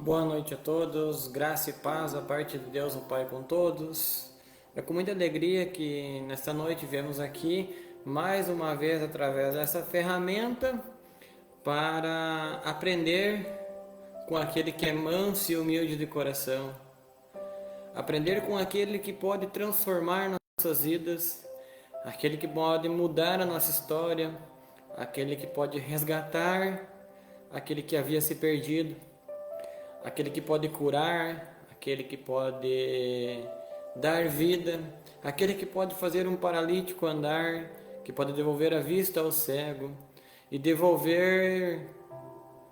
Boa noite a todos, graça e paz da parte de Deus, o Pai, com todos. É com muita alegria que nesta noite viemos aqui mais uma vez através dessa ferramenta para aprender com aquele que é manso e humilde de coração. Aprender com aquele que pode transformar nossas vidas, aquele que pode mudar a nossa história, aquele que pode resgatar aquele que havia se perdido, aquele que pode curar, aquele que pode dar vida, aquele que pode fazer um paralítico andar, que pode devolver a vista ao cego e devolver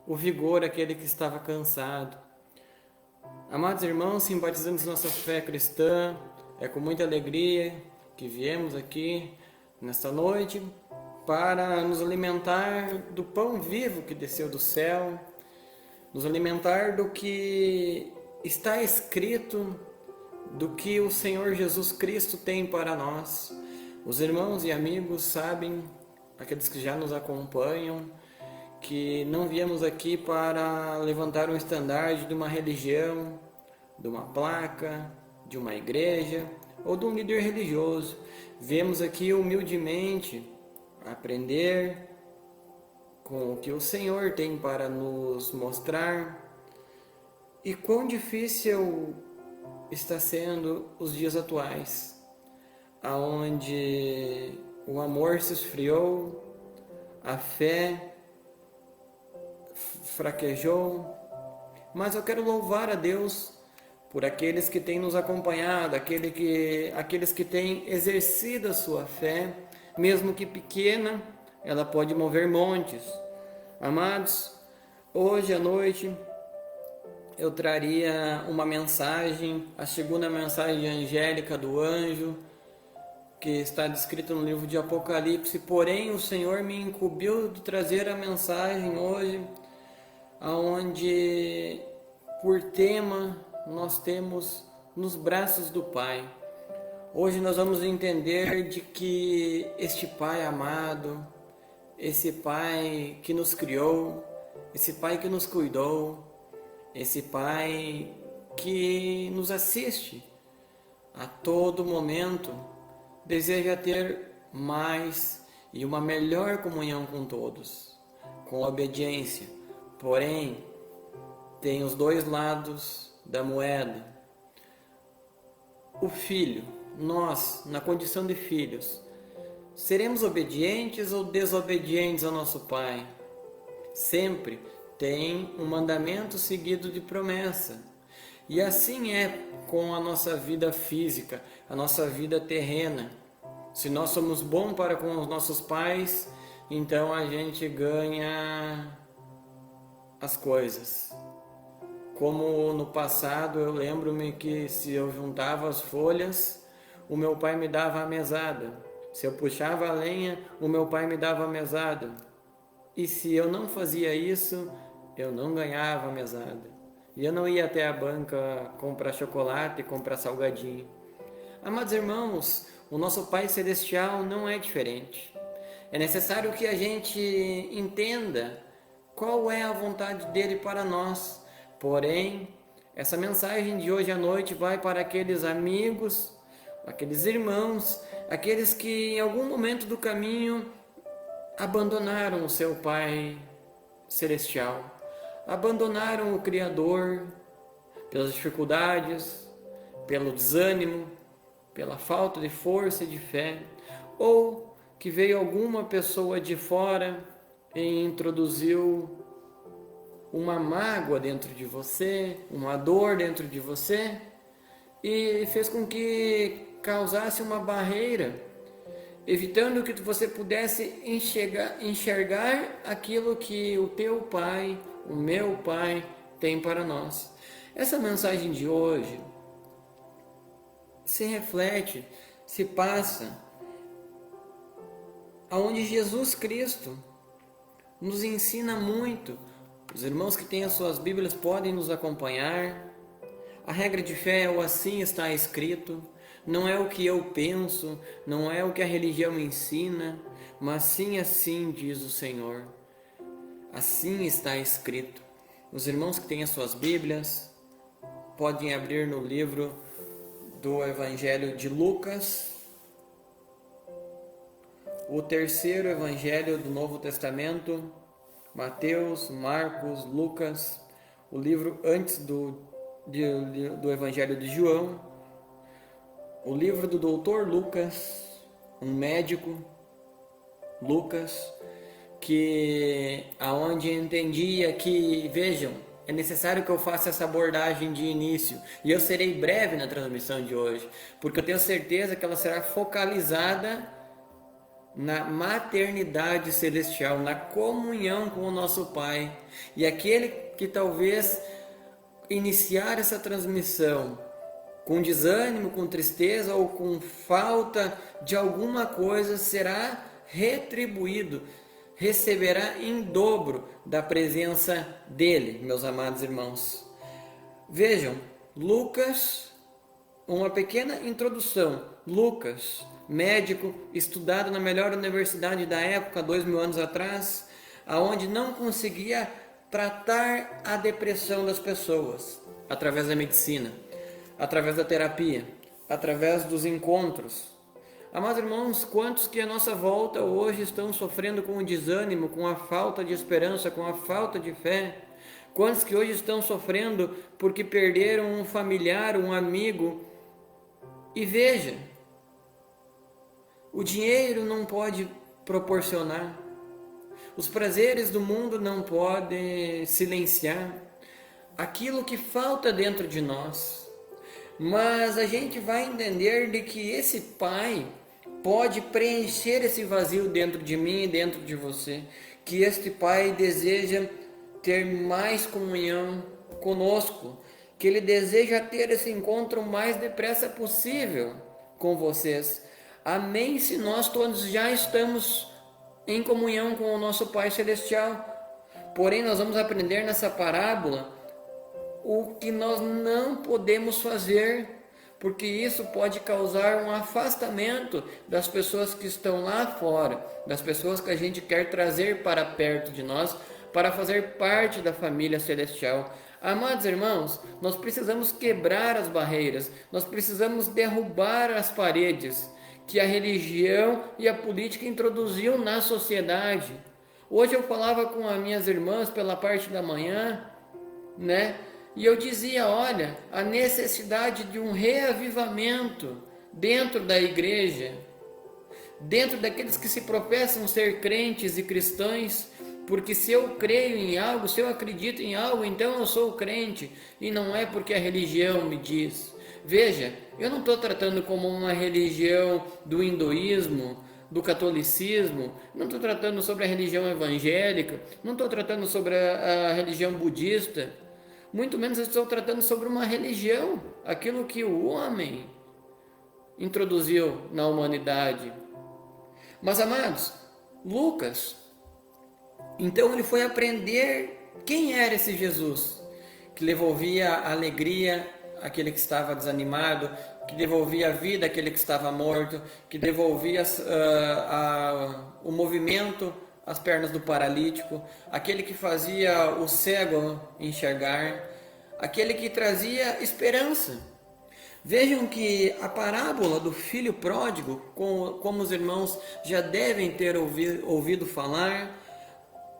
o vigor àquele que estava cansado. Amados irmãos, simpatizantes da nossa fé cristã, é com muita alegria que viemos aqui nesta noite para nos alimentar do pão vivo que desceu do céu, nos alimentar do que está escrito, do que o Senhor Jesus Cristo tem para nós. Os irmãos e amigos sabem, aqueles que já nos acompanham, que não viemos aqui para levantar um estandarte de uma religião, de uma placa, de uma igreja ou de um líder religioso. Viemos aqui humildemente aprender com o que o Senhor tem para nos mostrar e quão difícil está sendo os dias atuais, aonde o amor se esfriou, a fé fraquejou, mas eu quero louvar a Deus por aqueles que têm nos acompanhado, aqueles que têm exercido a sua fé, mesmo que pequena, ela pode mover montes. Amados, hoje à noite eu traria uma mensagem, a segunda mensagem angélica do anjo, que está descrita no livro de Apocalipse. Porém, o Senhor me incumbiu de trazer a mensagem hoje, onde por tema nós temos nos braços do Pai. Hoje nós vamos entender de que este Pai amado, esse Pai que nos criou, esse Pai que nos cuidou, esse Pai que nos assiste a todo momento, deseja ter mais e uma melhor comunhão com todos, com obediência. Porém, tem os dois lados da moeda. O filho, nós, na condição de filhos, seremos obedientes ou desobedientes ao nosso Pai? Sempre tem um mandamento seguido de promessa. E assim é com a nossa vida física, a nossa vida terrena. Se nós somos bons para com os nossos pais, então a gente ganha as coisas. Como no passado, eu lembro-me que se eu juntava as folhas, o meu pai me dava a mesada. Se eu puxava a lenha, o meu pai me dava a mesada. E se eu não fazia isso, eu não ganhava a mesada. E eu não ia até a banca comprar chocolate e comprar salgadinho. Amados irmãos, o nosso Pai Celestial não é diferente. É necessário que a gente entenda qual é a vontade dele para nós. Porém, essa mensagem de hoje à noite vai para aqueles amigos, aqueles irmãos, aqueles que em algum momento do caminho abandonaram o seu Pai Celestial, abandonaram o Criador pelas dificuldades, pelo desânimo, pela falta de força e de fé, ou que veio alguma pessoa de fora e introduziu uma mágoa dentro de você, uma dor dentro de você, e fez com que causasse uma barreira, evitando que você pudesse enxergar aquilo que o teu Pai, o meu Pai, tem para nós. Essa mensagem de hoje se reflete, se passa, aonde Jesus Cristo nos ensina muito. Os irmãos que têm as suas Bíblias podem nos acompanhar. A regra de fé é o assim está escrito. Não é o que eu penso, não é o que a religião ensina, mas sim assim diz o Senhor. Assim está escrito. Os irmãos que têm as suas Bíblias podem abrir no livro do Evangelho de Lucas, o terceiro Evangelho do Novo Testamento, Mateus, Marcos, Lucas, o livro antes do Evangelho de João, o livro do doutor Lucas, um médico, Lucas, que aonde entendia que, vejam, é necessário que eu faça essa abordagem de início, e eu serei breve na transmissão de hoje, porque eu tenho certeza que ela será focalizada na maternidade celestial, na comunhão com o nosso Pai. E aquele que talvez iniciar essa transmissão com desânimo, com tristeza ou com falta de alguma coisa, será retribuído, receberá em dobro da presença dele, meus amados irmãos. Vejam, Lucas, uma pequena introdução. Lucas, médico, estudado na melhor universidade da época, 2000 anos atrás, aonde não conseguia tratar a depressão das pessoas através da medicina, através da terapia, através dos encontros. Amados irmãos, quantos que à nossa volta hoje estão sofrendo com o desânimo, com a falta de esperança, com a falta de fé? Quantos que hoje estão sofrendo porque perderam um familiar, um amigo? E veja, o dinheiro não pode proporcionar, os prazeres do mundo não podem silenciar aquilo que falta dentro de nós. Mas a gente vai entender de que esse Pai pode preencher esse vazio dentro de mim e dentro de você, que este Pai deseja ter mais comunhão conosco, que Ele deseja ter esse encontro o mais depressa possível com vocês. Amém, se nós todos já estamos em comunhão com o nosso Pai Celestial. Porém, nós vamos aprender nessa parábola o que nós não podemos fazer, porque isso pode causar um afastamento das pessoas que estão lá fora, das pessoas que a gente quer trazer para perto de nós, para fazer parte da família celestial. Amados irmãos, nós precisamos quebrar as barreiras, nós precisamos derrubar as paredes que a religião e a política introduziu na sociedade. Hoje eu falava com as minhas irmãs pela parte da manhã, né? E eu dizia, olha, a necessidade de um reavivamento dentro da igreja, dentro daqueles que se professam ser crentes e cristãos, porque se eu creio em algo, se eu acredito em algo, então eu sou crente, e não é porque a religião me diz. Veja, eu não estou tratando como uma religião do hinduísmo, do catolicismo, não estou tratando sobre a religião evangélica, não estou tratando sobre a religião budista, muito menos estou tratando sobre uma religião, aquilo que o homem introduziu na humanidade. Mas amados, Lucas, então ele foi aprender quem era esse Jesus, que devolvia a alegria àquele que estava desanimado, que devolvia a vida àquele que estava morto, que devolvia o movimento às pernas do paralítico, aquele que fazia o cego enxergar, aquele que trazia esperança. Vejam que a parábola do filho pródigo, como os irmãos já devem ter ouvido falar,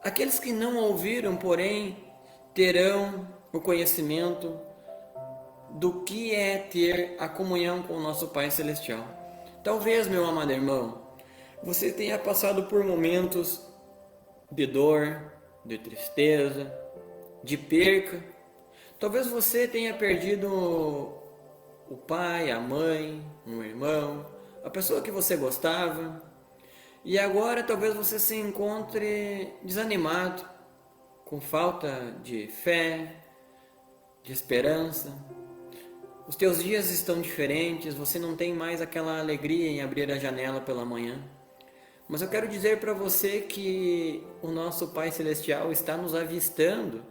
aqueles que não ouviram, porém, terão o conhecimento do que é ter a comunhão com o nosso Pai Celestial. Talvez, meu amado irmão, você tenha passado por momentos de dor, de tristeza, de perca. Talvez você tenha perdido o pai, a mãe, um irmão, a pessoa que você gostava. E agora talvez você se encontre desanimado, com falta de fé, de esperança. Os teus dias estão diferentes, você não tem mais aquela alegria em abrir a janela pela manhã. Mas eu quero dizer para você que o nosso Pai Celestial está nos avistando,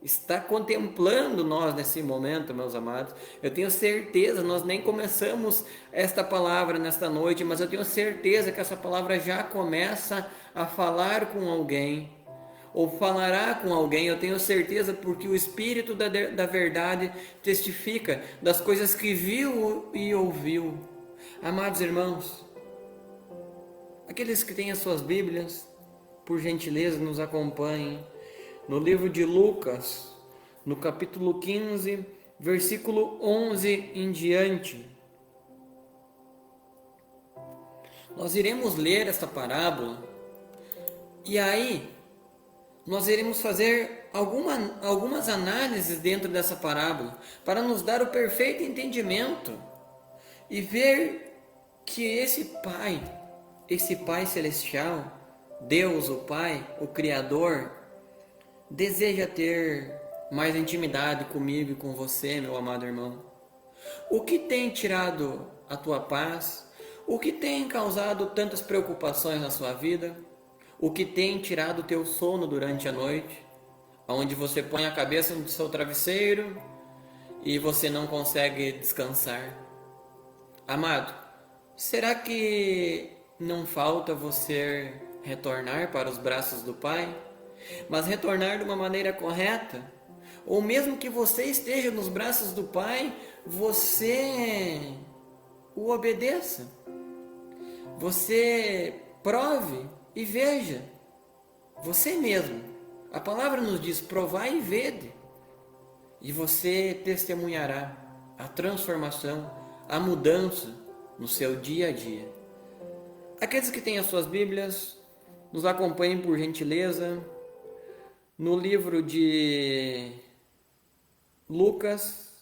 está contemplando nós nesse momento, meus amados. Eu tenho certeza, nós nem começamos esta palavra nesta noite, mas eu tenho certeza que essa palavra já começa a falar com alguém. ou falará com alguém, eu tenho certeza, porque o Espírito da verdade testifica das coisas que viu e ouviu. Amados irmãos, aqueles que têm as suas Bíblias, por gentileza, nos acompanhem no livro de Lucas, no capítulo 15, versículo 11 em diante. Nós iremos ler esta parábola e aí nós iremos fazer algumas análises dentro dessa parábola para nos dar o perfeito entendimento e ver que esse Pai celestial, Deus, o Pai, o Criador, deseja ter mais intimidade comigo e com você, meu amado irmão. O que tem tirado a tua paz? O que tem causado tantas preocupações na sua vida? O que tem tirado o teu sono durante a noite? Onde você põe a cabeça no seu travesseiro e você não consegue descansar. Amado, será que não falta você retornar para os braços do Pai? Mas retornar de uma maneira correta? Ou mesmo que você esteja nos braços do Pai, você o obedeça. Você prove e veja. Você mesmo. A palavra nos diz: provai e vede. E você testemunhará a transformação, a mudança no seu dia a dia. Aqueles que têm as suas Bíblias, nos acompanhem por gentileza no livro de Lucas,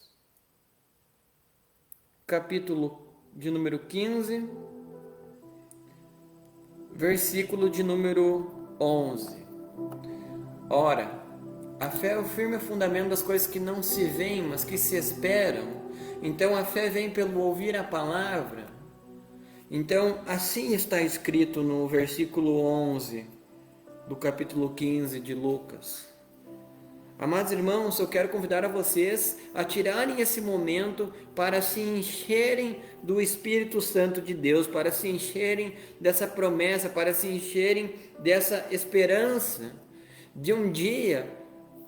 capítulo de número 15, versículo de número 11. Ora, a fé é o firme fundamento das coisas que não se veem, mas que se esperam. Então a fé vem pelo ouvir a palavra. Então assim está escrito no versículo 11 do capítulo 15 de Lucas. Amados irmãos, eu quero convidar a vocês a tirarem esse momento para se encherem do Espírito Santo de Deus, para se encherem dessa promessa, para se encherem dessa esperança de um dia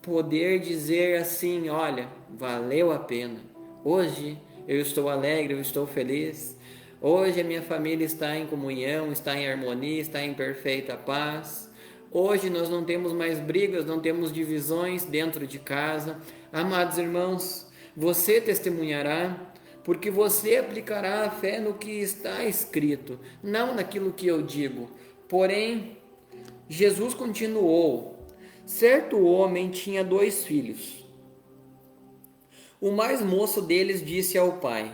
poder dizer assim: olha, valeu a pena. Hoje eu estou alegre, eu estou feliz. Hoje a minha família está em comunhão, está em harmonia, está em perfeita paz. Hoje nós não temos mais brigas, não temos divisões dentro de casa. Amados irmãos, você testemunhará, porque você aplicará a fé no que está escrito, não naquilo que eu digo. Porém, Jesus continuou: certo homem tinha 2 filhos. O mais moço deles disse ao pai: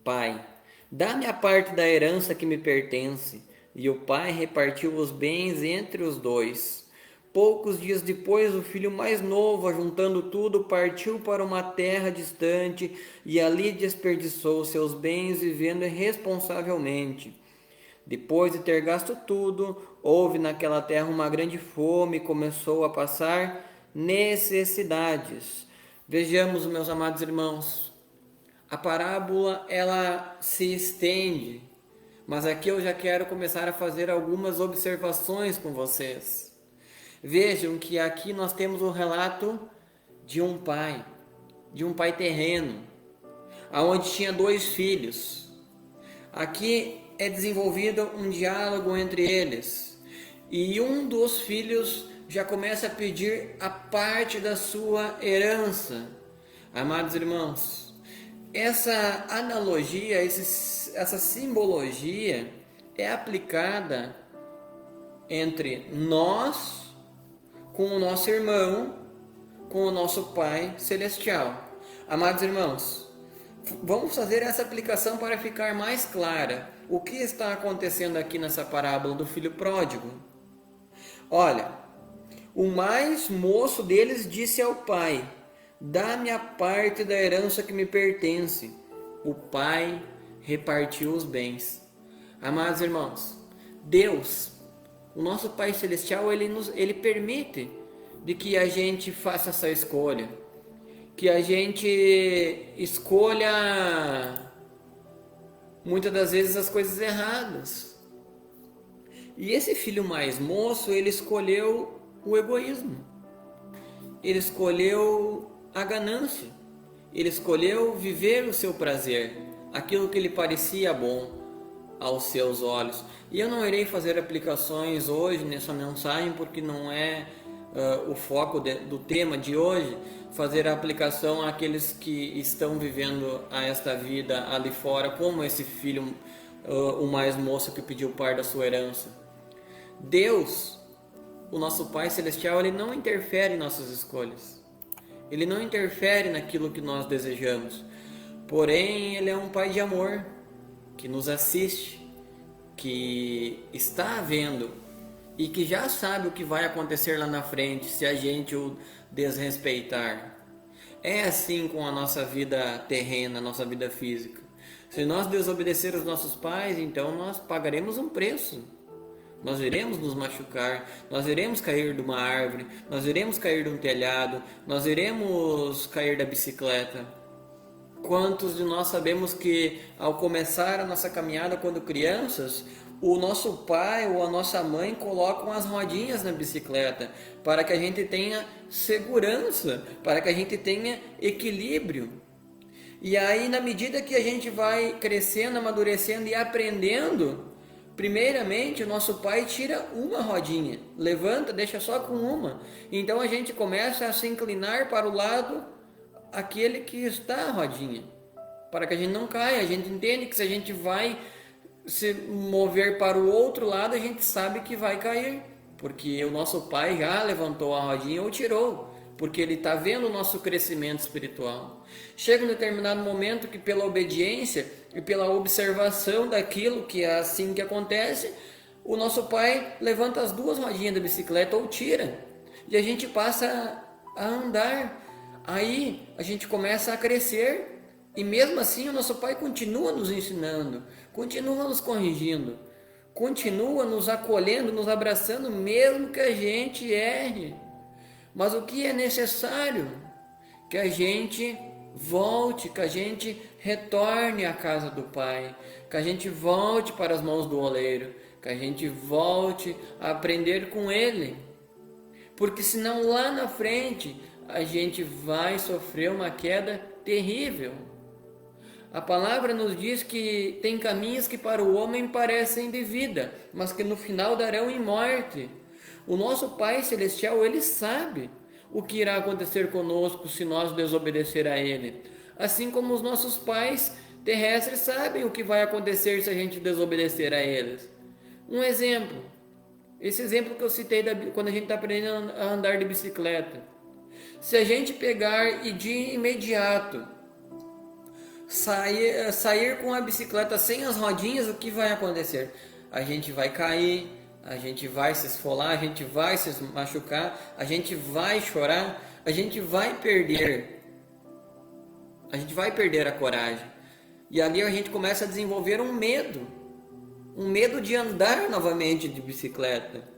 Pai, dá-me a parte da herança que me pertence. E o pai repartiu os bens entre os 2. Poucos dias depois, o filho mais novo, ajuntando tudo, partiu para uma terra distante e ali desperdiçou seus bens vivendo irresponsavelmente. Depois de ter gasto tudo, houve naquela terra uma grande fome e começou a passar necessidades. Vejamos, meus amados irmãos, a parábola ela se estende, mas aqui eu já quero começar a fazer algumas observações com vocês. Vejam que aqui nós temos o relato de um pai terreno, aonde tinha 2 filhos. Aqui é desenvolvido um diálogo entre eles, e um dos filhos já começa a pedir a parte da sua herança. Amados irmãos, essa analogia, essa simbologia é aplicada entre nós com o nosso irmão, com o nosso Pai Celestial. Amados irmãos, vamos fazer essa aplicação para ficar mais clara. O que está acontecendo aqui nessa parábola do filho pródigo? Olha, o mais moço deles disse ao pai: dá-me a parte da herança que me pertence. O pai repartiu os bens. Amados irmãos, Deus, o nosso Pai Celestial, Ele permite de que a gente faça essa escolha, que a gente escolha muitas das vezes as coisas erradas. E esse filho mais moço, ele escolheu o egoísmo. Ele escolheu a ganância. Ele escolheu viver o seu prazer, aquilo que lhe parecia bom aos seus olhos. E eu não irei fazer aplicações hoje nessa mensagem, porque não é o foco do tema de hoje, fazer a aplicação àqueles que estão vivendo a esta vida ali fora, como esse filho, o mais moço que pediu parte da sua herança. Deus, o nosso Pai Celestial, Ele não interfere em nossas escolhas. Ele não interfere naquilo que nós desejamos. Porém, Ele é um Pai de amor, que nos assiste, que está vendo e que já sabe o que vai acontecer lá na frente se a gente o desrespeitar. É assim com a nossa vida terrena, a nossa vida física. Se nós desobedecer os nossos pais, então nós pagaremos um preço. Nós iremos nos machucar, nós iremos cair de uma árvore, nós iremos cair de um telhado, nós iremos cair da bicicleta. Quantos de nós sabemos que ao começar a nossa caminhada quando crianças, o nosso pai ou a nossa mãe colocam as rodinhas na bicicleta para que a gente tenha segurança, para que a gente tenha equilíbrio. E aí, na medida que a gente vai crescendo, amadurecendo e aprendendo, primeiramente o nosso pai tira uma rodinha, levanta, deixa só com uma. Então a gente começa a se inclinar para o lado aquele que está a rodinha, para que a gente não caia. A gente entende que se a gente vai se mover para o outro lado, a gente sabe que vai cair, porque o nosso pai já levantou a rodinha ou tirou, porque ele está vendo o nosso crescimento espiritual. Chega um determinado momento que, pela obediência e pela observação daquilo que é assim que acontece, o nosso pai levanta as duas rodinhas da bicicleta ou tira, e a gente passa a andar. Aí a gente começa a crescer, e mesmo assim o nosso pai continua nos ensinando, continua nos corrigindo, continua nos acolhendo, nos abraçando, mesmo que a gente erre. Mas o que é necessário? Que a gente volte, que a gente retorne à casa do Pai, que a gente volte para as mãos do oleiro, que a gente volte a aprender com Ele. Porque senão lá na frente a gente vai sofrer uma queda terrível. A palavra nos diz que tem caminhos que para o homem parecem de vida, mas que no final darão em morte. O nosso Pai Celestial, Ele sabe o que irá acontecer conosco se nós desobedecer a Ele. Assim como os nossos pais terrestres sabem o que vai acontecer se a gente desobedecer a eles. Um exemplo, esse exemplo que eu citei quando a gente está aprendendo a andar de bicicleta. Se a gente pegar e de imediato sair com a bicicleta sem as rodinhas, o que vai acontecer? A gente vai cair, a gente vai se esfolar, a gente vai se machucar, a gente vai chorar, a gente vai perder a coragem. E ali a gente começa a desenvolver um medo de andar novamente de bicicleta.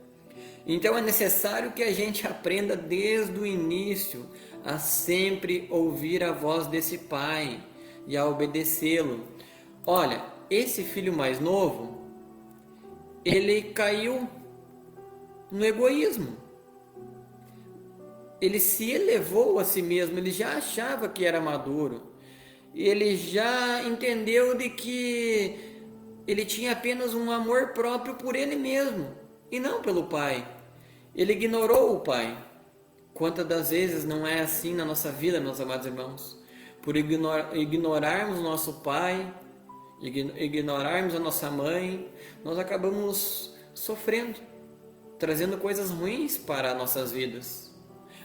Então é necessário que a gente aprenda desde o início a sempre ouvir a voz desse Pai e a obedecê-lo. Olha, esse filho mais novo, ele caiu no egoísmo. Ele se elevou a si mesmo, ele já achava que era maduro. Ele já entendeu de que ele tinha apenas um amor próprio por ele mesmo e não pelo pai. Ele ignorou o pai. Quantas das vezes não é assim na nossa vida, meus amados irmãos? Por ignorarmos nosso pai, ignorarmos a nossa mãe, nós acabamos sofrendo, trazendo coisas ruins para nossas vidas,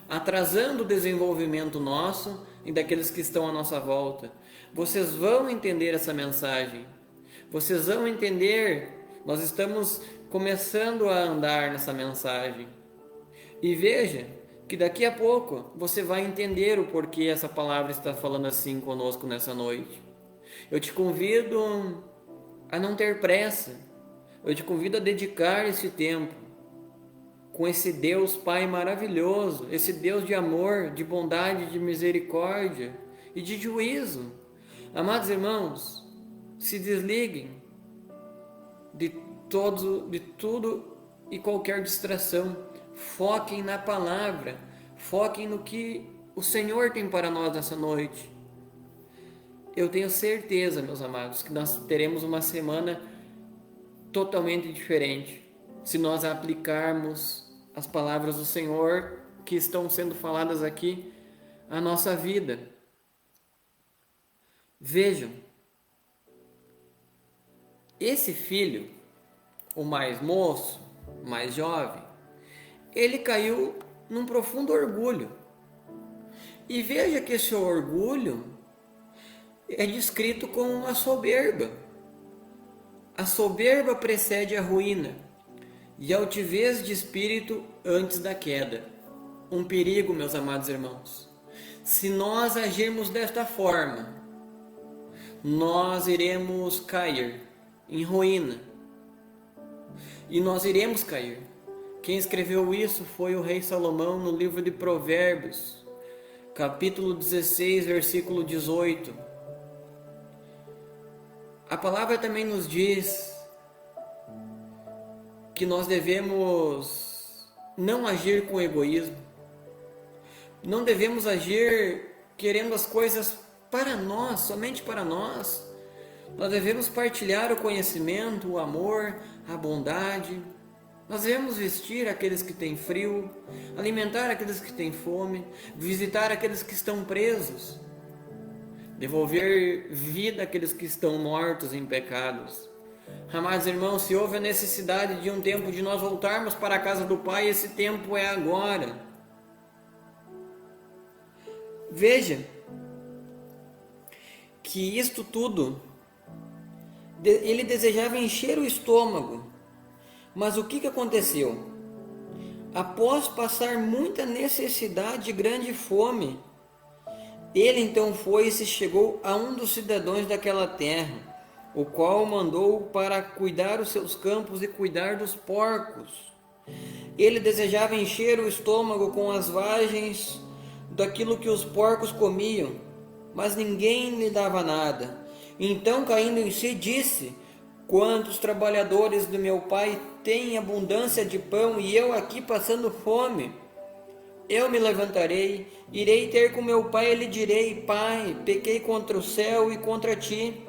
atrasando o desenvolvimento nosso e daqueles que estão à nossa volta. Vocês vão entender essa mensagem. Vocês vão entender. Nós estamos começando a andar nessa mensagem. E veja que daqui a pouco você vai entender o porquê essa palavra está falando assim conosco nessa noite. Eu te convido a não ter pressa. Eu te convido a dedicar esse tempo com esse Deus Pai maravilhoso, esse Deus de amor, de bondade, de misericórdia e de juízo. Amados irmãos, se desliguem de tudo e qualquer distração. Foquem na palavra, foquem no que o Senhor tem para nós nessa noite. Eu tenho certeza, meus amados, que nós teremos uma semana totalmente diferente se nós aplicarmos as palavras do Senhor que estão sendo faladas aqui à nossa vida. Vejam, esse filho, o mais moço, o mais jovem, ele caiu num profundo orgulho. E veja que esse orgulho é descrito como uma soberba. A soberba precede a ruína e a altivez de espírito antes da queda. Um perigo, meus amados irmãos. Se nós agirmos desta forma, nós iremos cair em ruína. E nós iremos cair. Quem escreveu isso foi o rei Salomão no livro de Provérbios, capítulo 16, versículo 18. A palavra também nos diz que nós devemos não agir com egoísmo. Não devemos agir querendo as coisas para nós, somente para nós. Nós devemos partilhar o conhecimento, o amor, a bondade. Nós devemos vestir aqueles que têm frio, alimentar aqueles que têm fome, visitar aqueles que estão presos, devolver vida àqueles que estão mortos em pecados. Amados irmãos, se houve a necessidade de um tempo de nós voltarmos para a casa do Pai, esse tempo é agora. Veja que isto tudo, ele desejava encher o estômago, mas o que aconteceu? Após passar muita necessidade e grande fome, ele então foi e se chegou a um dos cidadãos daquela terra, o qual mandou para cuidar os seus campos e cuidar dos porcos. Ele desejava encher o estômago com as vagens daquilo que os porcos comiam, mas ninguém lhe dava nada. Então, caindo em si, disse: quantos trabalhadores do meu pai têm abundância de pão e eu aqui passando fome? Eu me levantarei, irei ter com meu pai e lhe direi: Pai, pequei contra o céu e contra ti,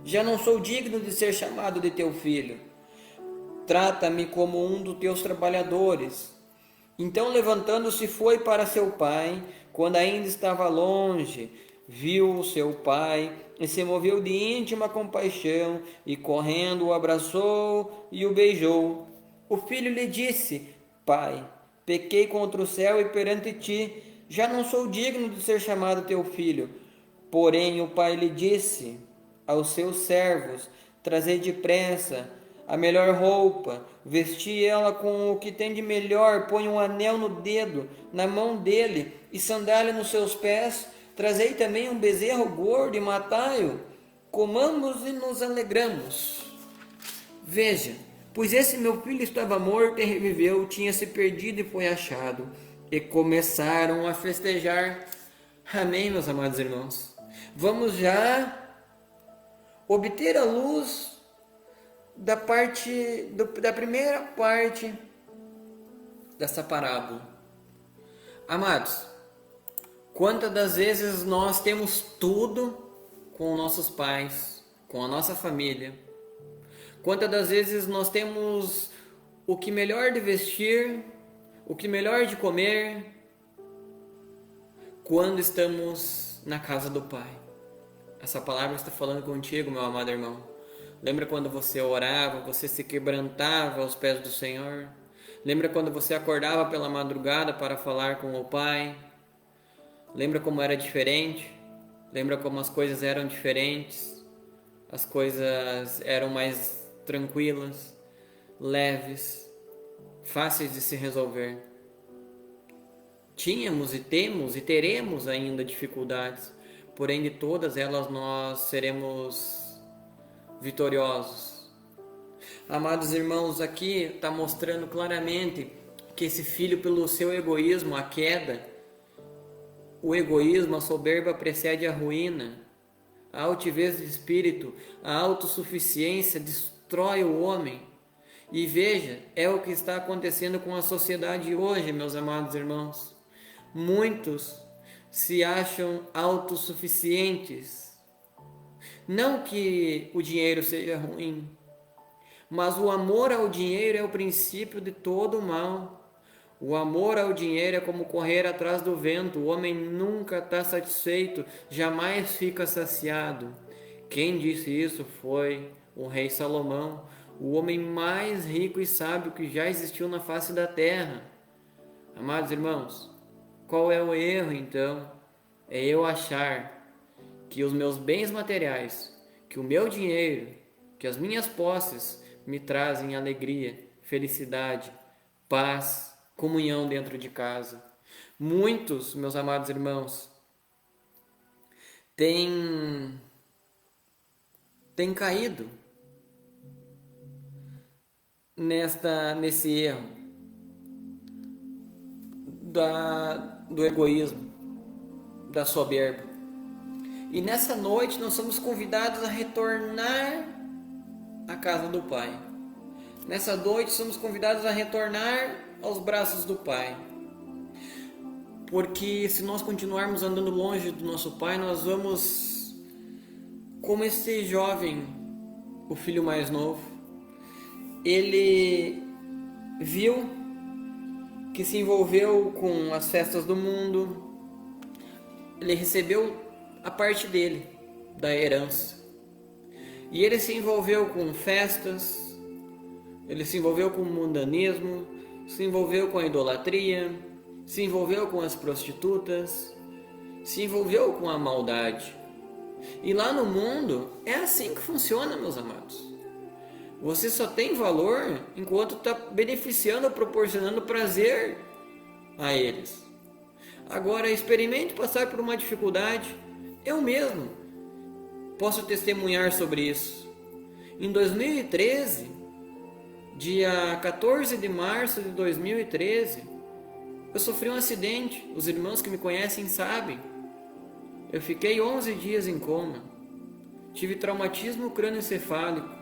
já não sou digno de ser chamado de teu filho. Trata-me como um dos teus trabalhadores. Então, levantando-se, foi para seu pai. Quando ainda estava longe, viu o seu pai e se moveu de íntima compaixão, e correndo o abraçou e o beijou. O filho lhe disse: Pai, pequei contra o céu e perante ti, já não sou digno de ser chamado teu filho. Porém o pai lhe disse aos seus servos: trazei depressa a melhor roupa, vesti ela com o que tem de melhor, põe um anel no dedo, na mão dele, e sandália nos seus pés. Trazei também um bezerro gordo e matai-o, comamos e nos alegramos. Veja, pois esse meu filho estava morto e reviveu, tinha se perdido e foi achado. E começaram a festejar. Amém, meus amados irmãos? Vamos já obter a luz da primeira parte dessa parábola. Amados, quantas das vezes nós temos tudo com nossos pais, com a nossa família? Quantas das vezes nós temos o que melhor de vestir, o que melhor de comer, quando estamos na casa do Pai? Essa palavra está falando contigo, meu amado irmão. Lembra quando você orava, você se quebrantava aos pés do Senhor? Lembra quando você acordava pela madrugada para falar com o Pai? Lembra como era diferente? Lembra como as coisas eram diferentes? As coisas eram mais tranquilas, leves, fáceis de se resolver. Tínhamos e temos e teremos ainda dificuldades, porém de todas elas nós seremos vitoriosos. Amados irmãos, aqui está mostrando claramente que esse filho, pelo seu egoísmo, a queda, o egoísmo, a soberba precede a ruína. A altivez de espírito, a autossuficiência destrói o homem. E veja, é o que está acontecendo com a sociedade hoje, meus amados irmãos. Muitos se acham autossuficientes. Não que o dinheiro seja ruim, mas o amor ao dinheiro é o princípio de todo o mal. O amor ao dinheiro é como correr atrás do vento. O homem nunca está satisfeito, jamais fica saciado. Quem disse isso foi o rei Salomão, o homem mais rico e sábio que já existiu na face da terra. Amados irmãos, qual é o erro então? É eu achar que os meus bens materiais, que o meu dinheiro, que as minhas posses me trazem alegria, felicidade, paz, comunhão dentro de casa. Muitos, meus amados irmãos, têm caído nesse erro do egoísmo, da soberba. E nessa noite nós somos convidados a retornar à casa do Pai. Nessa noite somos convidados a retornar aos braços do Pai. Porque se nós continuarmos andando longe do nosso Pai, nós vamos, como esse jovem, o filho mais novo, ele viu que se envolveu com as festas do mundo, ele recebeu a parte dele, da herança. E ele se envolveu com festas, ele se envolveu com o mundanismo, se envolveu com a idolatria, se envolveu com as prostitutas, se envolveu com a maldade. E lá no mundo é assim que funciona, meus amados. Você só tem valor enquanto está beneficiando, proporcionando prazer a eles. Agora, experimente passar por uma dificuldade. Eu mesmo posso testemunhar sobre isso. Em 2013, dia 14 de março de 2013, eu sofri um acidente. Os irmãos que me conhecem sabem. Eu fiquei 11 dias em coma. Tive traumatismo crânioencefálico.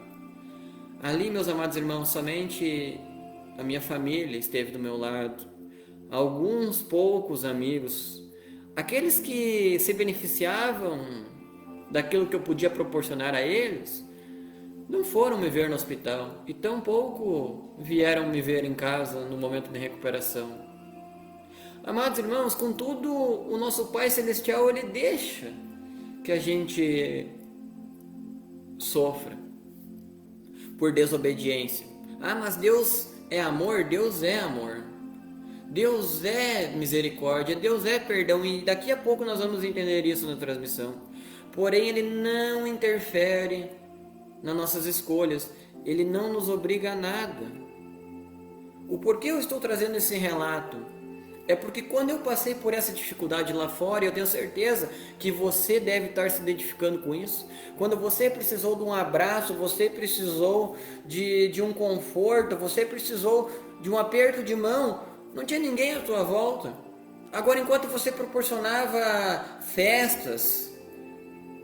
Ali, meus amados irmãos, somente a minha família esteve do meu lado. Alguns poucos amigos, aqueles que se beneficiavam daquilo que eu podia proporcionar a eles, não foram me ver no hospital e tampouco vieram me ver em casa no momento de recuperação. Amados irmãos, contudo, o nosso Pai Celestial, Ele deixa que a gente sofra por desobediência. Ah, mas Deus é amor? Deus é amor. Deus é misericórdia, Deus é perdão, e daqui a pouco nós vamos entender isso na transmissão. Porém, Ele não interfere nas nossas escolhas, Ele não nos obriga a nada. O porquê eu estou trazendo esse relato? É porque quando eu passei por essa dificuldade lá fora, eu tenho certeza que você deve estar se identificando com isso. Quando você precisou de um abraço, você precisou de um conforto, você precisou de um aperto de mão, não tinha ninguém à sua volta. Agora, enquanto você proporcionava festas,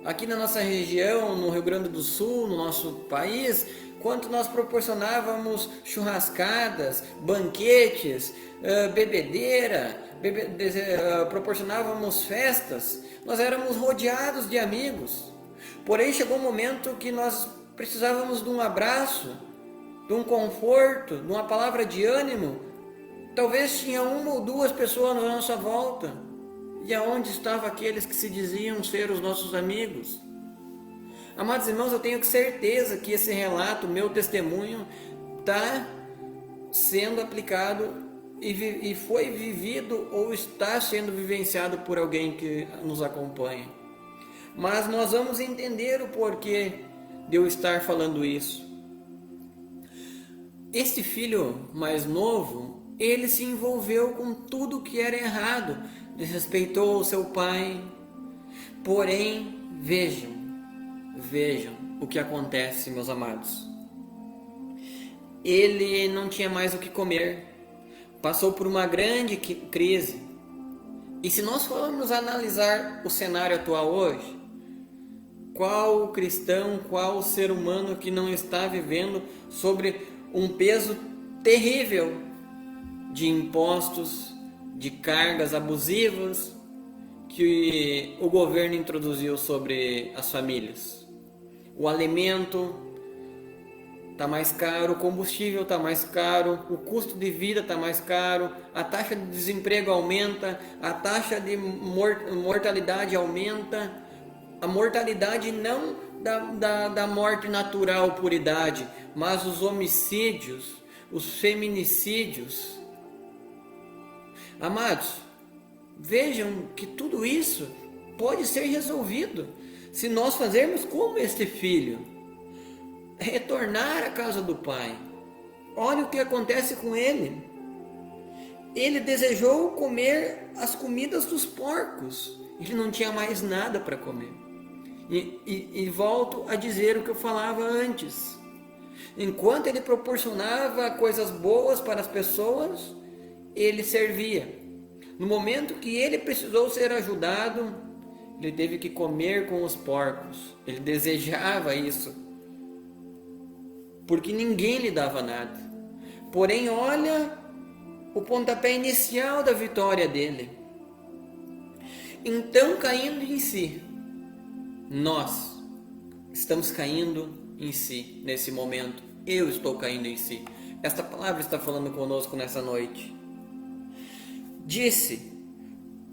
aqui na nossa região, no Rio Grande do Sul, no nosso país, enquanto nós proporcionávamos churrascadas, banquetes, bebedeira, proporcionávamos festas, nós éramos rodeados de amigos. Porém, chegou um momento que nós precisávamos de um abraço, de um conforto, de uma palavra de ânimo. Talvez tinha uma ou duas pessoas na nossa volta. E aonde estavam aqueles que se diziam ser os nossos amigos? Amados irmãos, eu tenho certeza que esse relato, meu testemunho, está sendo aplicado e foi vivido ou está sendo vivenciado por alguém que nos acompanha. Mas nós vamos entender o porquê de eu estar falando isso. Este filho mais novo, ele se envolveu com tudo que era errado, desrespeitou o seu pai. Porém, vejam o que acontece, meus amados. Ele não tinha mais o que comer, passou por uma grande crise. E se nós formos analisar o cenário atual hoje, qual cristão, qual ser humano que não está vivendo sobre um peso terrível de impostos, de cargas abusivas que o governo introduziu sobre as famílias. O alimento está mais caro, o combustível está mais caro, o custo de vida está mais caro, a taxa de desemprego aumenta, a taxa de mortalidade aumenta, a mortalidade não da morte natural por idade, mas os homicídios, os feminicídios. Amados, vejam que tudo isso pode ser resolvido se nós fazermos como este filho, retornar à casa do pai. Olha o que acontece com ele. Ele desejou comer as comidas dos porcos. Ele não tinha mais nada para comer. E volto a dizer o que eu falava antes. Enquanto ele proporcionava coisas boas para as pessoas, ele servia. No momento que ele precisou ser ajudado, ele teve que comer com os porcos. Ele desejava isso, porque ninguém lhe dava nada. Porém, olha o pontapé inicial da vitória dele. Então, caindo em si, nós estamos caindo em si nesse momento. Eu estou caindo em si. Esta palavra está falando conosco nessa noite. Disse: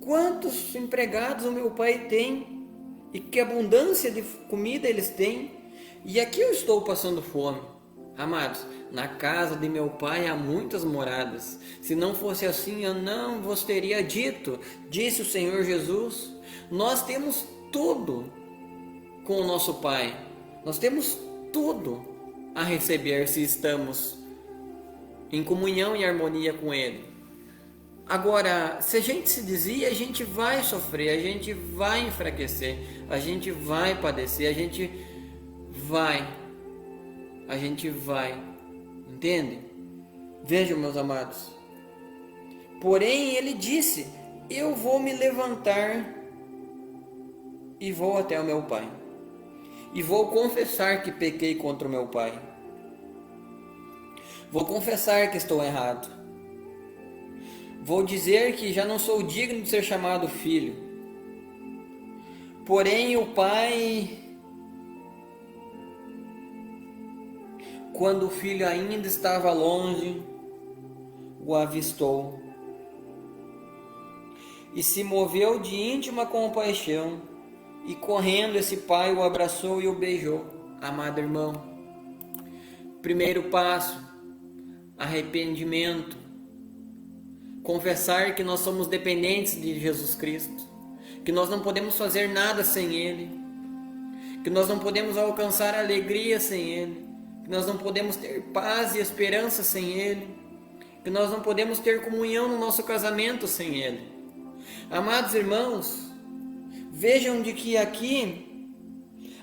quantos empregados o meu pai tem, e que abundância de comida eles têm, e aqui eu estou passando fome. Amados, na casa de meu pai há muitas moradas. Se não fosse assim, eu não vos teria dito, disse o Senhor Jesus. Nós temos tudo com o nosso pai. Nós temos tudo a receber se estamos em comunhão e harmonia com ele. Agora, se a gente se desvia, a gente vai sofrer, a gente vai enfraquecer, a gente vai padecer, a gente vai, entende? Vejam, meus amados. Porém, ele disse: eu vou me levantar e vou até o meu pai, e vou confessar que pequei contra o meu pai. Vou confessar que estou errado. Vou dizer que já não sou digno de ser chamado filho. Porém, o pai, quando o filho ainda estava longe, o avistou e se moveu de íntima compaixão, e correndo esse pai o abraçou e o beijou. Amado irmão, primeiro passo: arrependimento. Confessar que nós somos dependentes de Jesus Cristo, que nós não podemos fazer nada sem Ele, que nós não podemos alcançar alegria sem Ele, que nós não podemos ter paz e esperança sem Ele, que nós não podemos ter comunhão no nosso casamento sem Ele. Amados irmãos, vejam de que aqui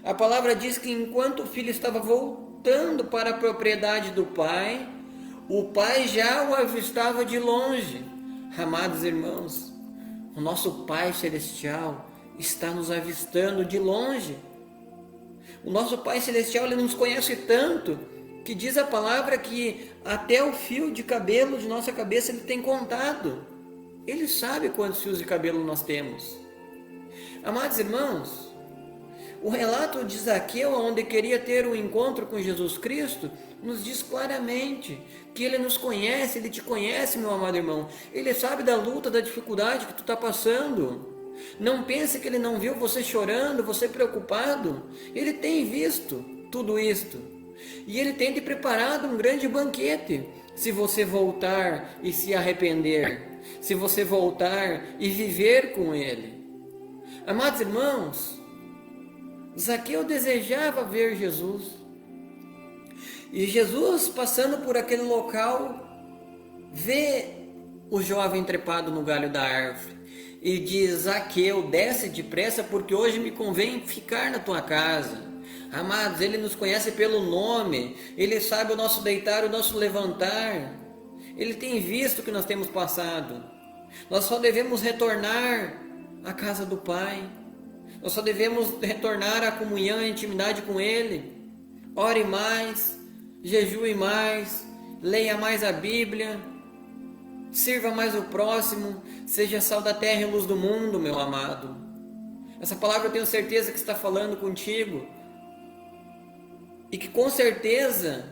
a palavra diz que enquanto o filho estava voltando para a propriedade do pai, o pai já o avistava de longe. Amados irmãos, o nosso Pai Celestial está nos avistando de longe. O nosso Pai Celestial, Ele nos conhece tanto, que diz a palavra que até o fio de cabelo de nossa cabeça Ele tem contado. Ele sabe quantos fios de cabelo nós temos. Amados irmãos, o relato de Zaqueu, onde queria ter um encontro com Jesus Cristo, nos diz claramente que Ele nos conhece, Ele te conhece, meu amado irmão. Ele sabe da luta, da dificuldade que tu está passando. Não pense que Ele não viu você chorando, você preocupado. Ele tem visto tudo isto. E Ele tem te preparado um grande banquete, se você voltar e se arrepender, se você voltar e viver com Ele. Amados irmãos, Zaqueu desejava ver Jesus. E Jesus, passando por aquele local, vê o jovem trepado no galho da árvore e diz: Zaqueu, desce depressa, porque hoje me convém ficar na tua casa. Amados, Ele nos conhece pelo nome, Ele sabe o nosso deitar, o nosso levantar. Ele tem visto o que nós temos passado. Nós só devemos retornar à casa do Pai. Nós só devemos retornar à comunhão e intimidade com Ele. Ore mais, jejue mais, leia mais a Bíblia, sirva mais o próximo, seja sal da terra e luz do mundo, meu amado. Essa palavra eu tenho certeza que está falando contigo e que com certeza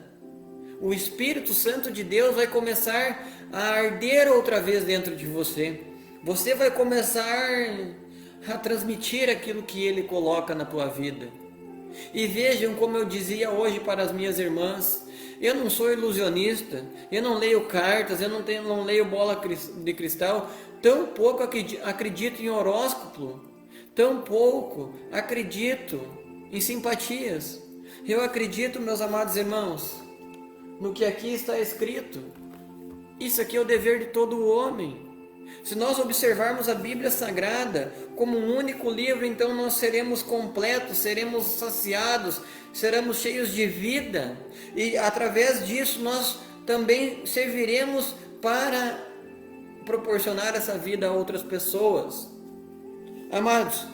o Espírito Santo de Deus vai começar a arder outra vez dentro de você. Você vai começar a transmitir aquilo que Ele coloca na tua vida. E vejam como eu dizia hoje para as minhas irmãs, eu não sou ilusionista, eu não leio cartas, eu não leio bola de cristal, tão pouco acredito em horóscopo, tão pouco acredito em simpatias. Eu acredito, meus amados irmãos, no que aqui está escrito. Isso aqui é o dever de todo homem. Se nós observarmos a Bíblia Sagrada como um único livro, então nós seremos completos, seremos saciados, seremos cheios de vida. E através disso nós também serviremos para proporcionar essa vida a outras pessoas. Amados,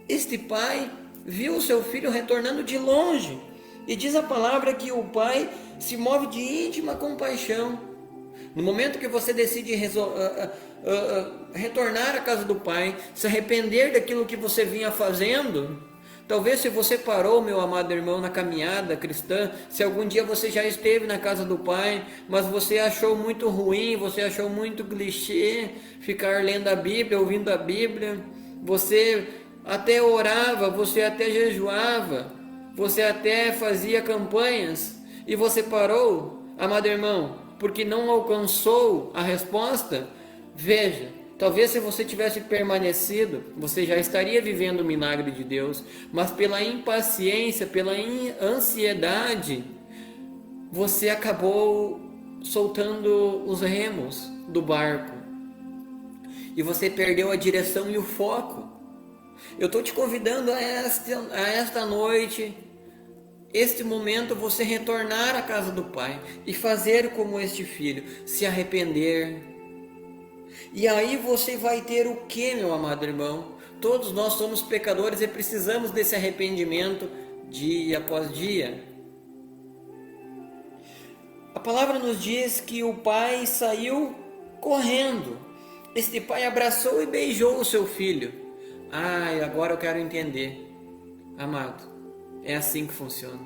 este pai viu o seu filho retornando de longe. E diz a palavra que o pai se move de íntima compaixão. No momento que você decide retornar à casa do Pai, se arrepender daquilo que você vinha fazendo, talvez se você parou, meu amado irmão, na caminhada cristã, se algum dia você já esteve na casa do Pai, mas você achou muito ruim, você achou muito clichê ficar lendo a Bíblia, ouvindo a Bíblia, você até orava, você até jejuava, você até fazia campanhas e você parou, amado irmão, porque não alcançou a resposta. Veja, talvez se você tivesse permanecido, você já estaria vivendo o milagre de Deus, mas pela impaciência, pela ansiedade, você acabou soltando os remos do barco e você perdeu a direção e o foco. Eu estou te convidando a esta noite, este momento, você retornar à casa do Pai e fazer como este filho, se arrepender. E aí você vai ter o que, meu amado irmão? Todos nós somos pecadores e precisamos desse arrependimento dia após dia. A palavra nos diz que o pai saiu correndo. Este pai abraçou e beijou o seu filho. Agora eu quero entender. Amado, é assim que funciona.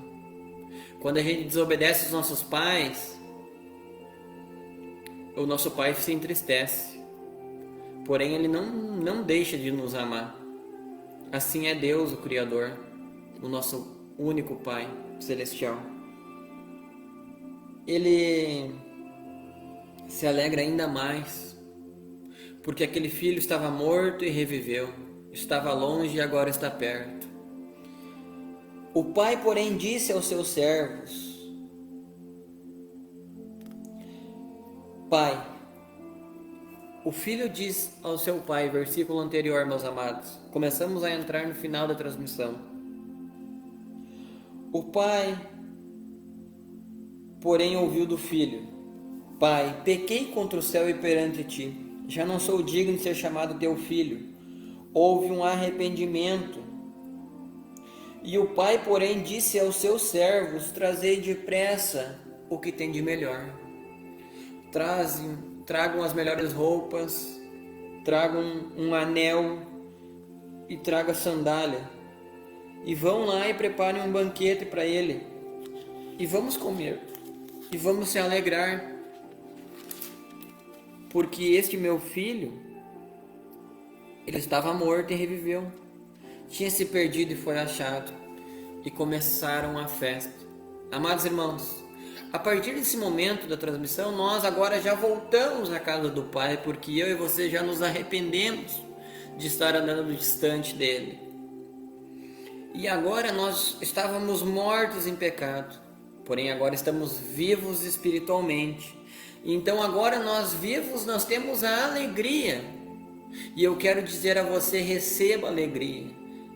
Quando a gente desobedece os nossos pais, o nosso pai se entristece. Porém, ele não deixa de nos amar. Assim é Deus, o Criador, o nosso único Pai celestial. Ele se alegra ainda mais, porque aquele filho estava morto e reviveu, estava longe e agora está perto. O pai, porém, disse aos seus servos: Pai, o filho diz ao seu pai, versículo anterior, meus amados. Começamos a entrar no final da transmissão. O pai, porém, ouviu do filho: Pai, pequei contra o céu e perante ti. Já não sou digno de ser chamado teu filho. Houve um arrependimento. E o pai, porém, disse aos seus servos: Trazei depressa o que tem de melhor. Tragam as melhores roupas, tragam um anel e tragam sandália. E vão lá e preparem um banquete para ele. E vamos comer. E vamos se alegrar. Porque este meu filho, ele estava morto e reviveu. Tinha se perdido e foi achado. E começaram a festa. Amados irmãos, a partir desse momento da transmissão, nós agora já voltamos à casa do Pai, porque eu e você já nos arrependemos de estar andando distante dele. E agora nós estávamos mortos em pecado, porém agora estamos vivos espiritualmente. Então agora nós vivos, nós temos a alegria. E eu quero dizer a você: receba alegria,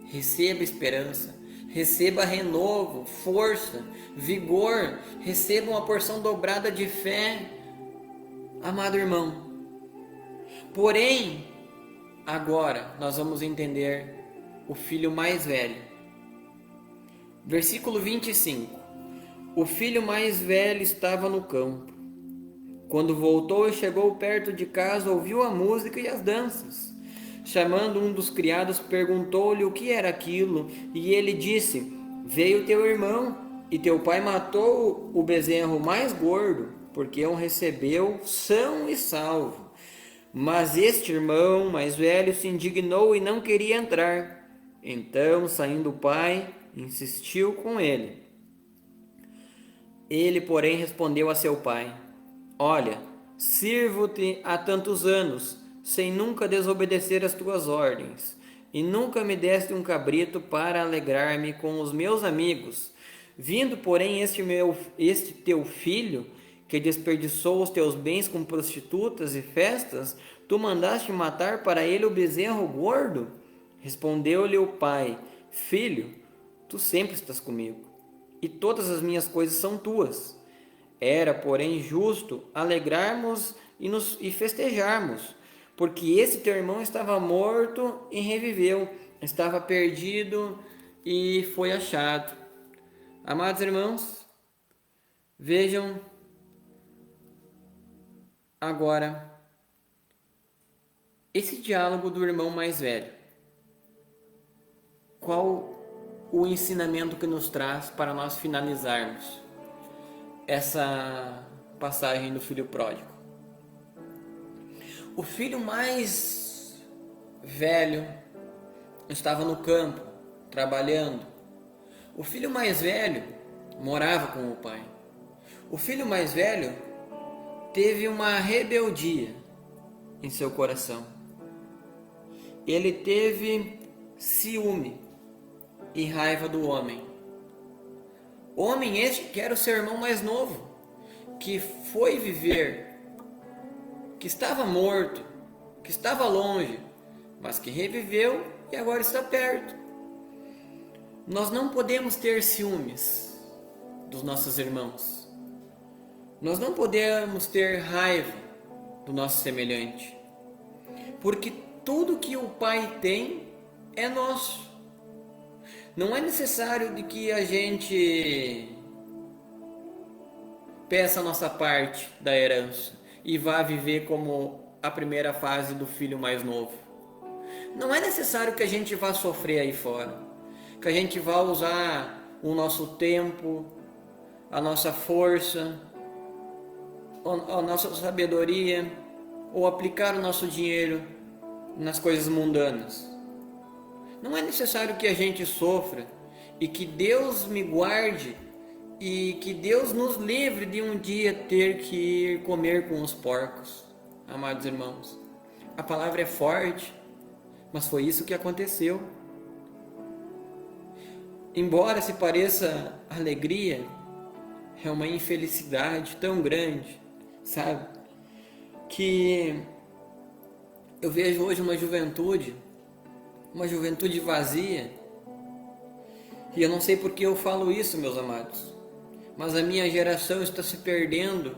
receba esperança, receba renovo, força, vigor, receba uma porção dobrada de fé, amado irmão. Porém, agora nós vamos entender o filho mais velho. Versículo 25. O filho mais velho estava no campo. Quando voltou e chegou perto de casa, ouviu a música e as danças. Chamando um dos criados, perguntou-lhe o que era aquilo, e ele disse: Veio teu irmão, e teu pai matou o bezerro mais gordo, porque o recebeu são e salvo. Mas este irmão mais velho se indignou e não queria entrar. Então, saindo o pai, insistiu com ele. Ele, porém, respondeu a seu pai: Olha, sirvo-te há tantos anos, sem nunca desobedecer as tuas ordens, e nunca me deste um cabrito para alegrar-me com os meus amigos. Vindo, porém, este teu filho, que desperdiçou os teus bens com prostitutas e festas, tu mandaste matar para ele o bezerro gordo? Respondeu-lhe o pai: Filho, tu sempre estás comigo, e todas as minhas coisas são tuas. Era, porém, justo alegrarmos e festejarmos, porque esse teu irmão estava morto e reviveu, estava perdido e foi achado. Amados irmãos, vejam agora esse diálogo do irmão mais velho. Qual o ensinamento que nos traz para nós finalizarmos essa passagem do filho pródigo? O filho mais velho estava no campo, trabalhando. O filho mais velho morava com o pai. O filho mais velho teve uma rebeldia em seu coração. Ele teve ciúme e raiva do homem. Homem este que era o seu irmão mais novo, que foi viver, que estava morto, que estava longe, mas que reviveu e agora está perto. Nós não podemos ter ciúmes dos nossos irmãos. Nós não podemos ter raiva do nosso semelhante, porque tudo que o Pai tem é nosso. Não é necessário de que a gente peça a nossa parte da herança e vá viver como a primeira fase do filho mais novo. Não é necessário que a gente vá sofrer aí fora, que a gente vá usar o nosso tempo, a nossa força, a nossa sabedoria, ou aplicar o nosso dinheiro nas coisas mundanas. Não é necessário que a gente sofra e que Deus me guarde e que Deus nos livre de um dia ter que ir comer com os porcos. Amados irmãos, a palavra é forte, mas foi isso que aconteceu. Embora se pareça alegria, é uma infelicidade tão grande, sabe? Que eu vejo hoje uma juventude vazia. E eu não sei por que eu falo isso, meus amados, mas a minha geração está se perdendo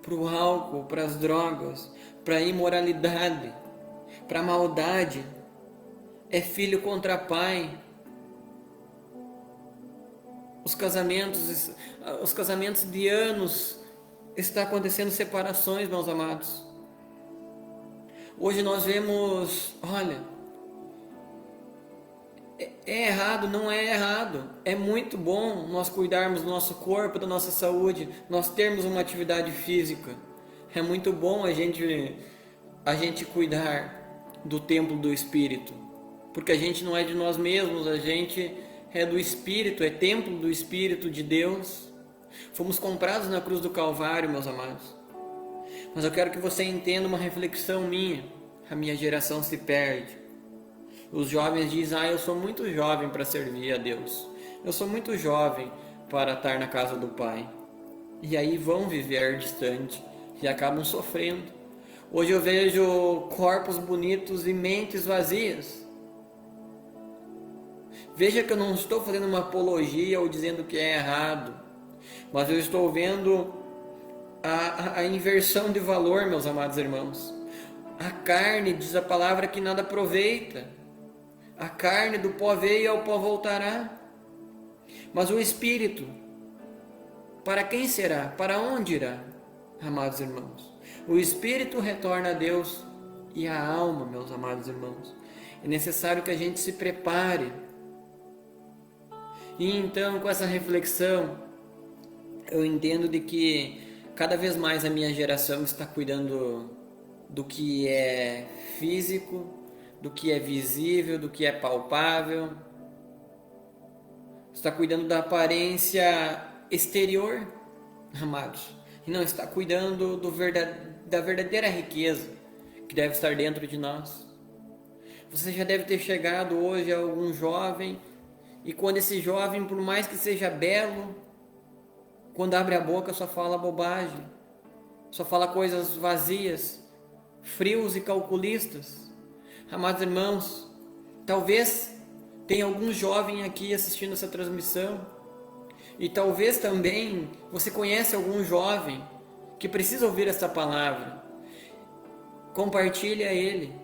para o álcool, para as drogas, para a imoralidade, para a maldade. É filho contra pai. Os casamentos de anos está acontecendo separações, meus amados. Hoje nós vemos, olha, é errado, não é errado. É muito bom nós cuidarmos do nosso corpo, da nossa saúde, nós termos uma atividade física. É muito bom a gente cuidar do templo do Espírito, porque a gente não é de nós mesmos, a gente é do Espírito, é templo do Espírito de Deus. Fomos comprados na cruz do Calvário, meus amados. Mas eu quero que você entenda uma reflexão minha. A minha geração se perde. Os jovens dizem: eu sou muito jovem para servir a Deus. Eu sou muito jovem para estar na casa do Pai. E aí vão viver distante e acabam sofrendo. Hoje eu vejo corpos bonitos e mentes vazias. Veja que eu não estou fazendo uma apologia ou dizendo que é errado, mas eu estou vendo a inversão de valor, meus amados irmãos. A carne, diz a palavra, que nada aproveita. A carne do pó veio e ao pó voltará. Mas o Espírito, para quem será? Para onde irá? amados irmãos. O espírito retorna a Deus e a alma, meus amados irmãos. É necessário que a gente se prepare. E então, com essa reflexão, eu entendo de que cada vez mais a minha geração está cuidando do que é físico, do que é visível, do que é palpável. Está cuidando da aparência exterior, amados, e não está cuidando da verdadeira riqueza que deve estar dentro de nós. Você já deve ter chegado hoje a algum jovem, e quando esse jovem, por mais que seja belo, quando abre a boca só fala bobagem, só fala coisas vazias, frios e calculistas. Amados irmãos, talvez tenha algum jovem aqui assistindo essa transmissão, e talvez também você conhece algum jovem que precisa ouvir essa palavra. Compartilhe a ele,